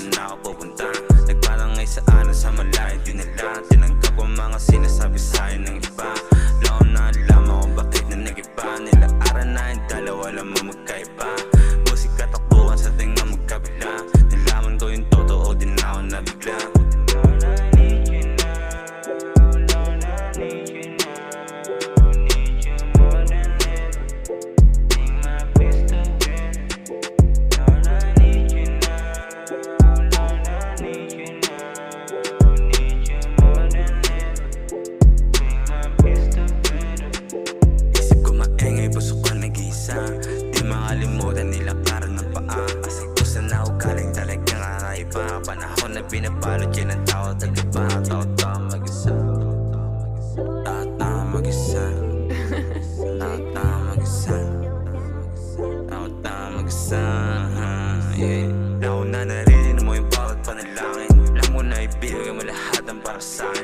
saan ako pupunta. Nagparangay sa anas sa malayo, di nila tinanggap ang mga sinasabi sa'yo ng iba. Laon na lamang kung bakit na nag-iba. Nilaaran na yung dalawa lamang magkaiba. Musik katakbuhan sa tinga magkabila. Nalaman ko yung totoo, din ako nabigla. Di makalimutan nilakaran ng paa. Kasi kung saan ako galing talagang kakaiba. Panahon na binabalot yan ang tao tagaba. Tao-tao mag-isa, tao-tao mag-isa, tao-tao mag-isa, tao-tao mag-isa. Nauna na naririnig mo yung bawat panalangin. Alam mo na ibigay mo lahat ang para sa'kin.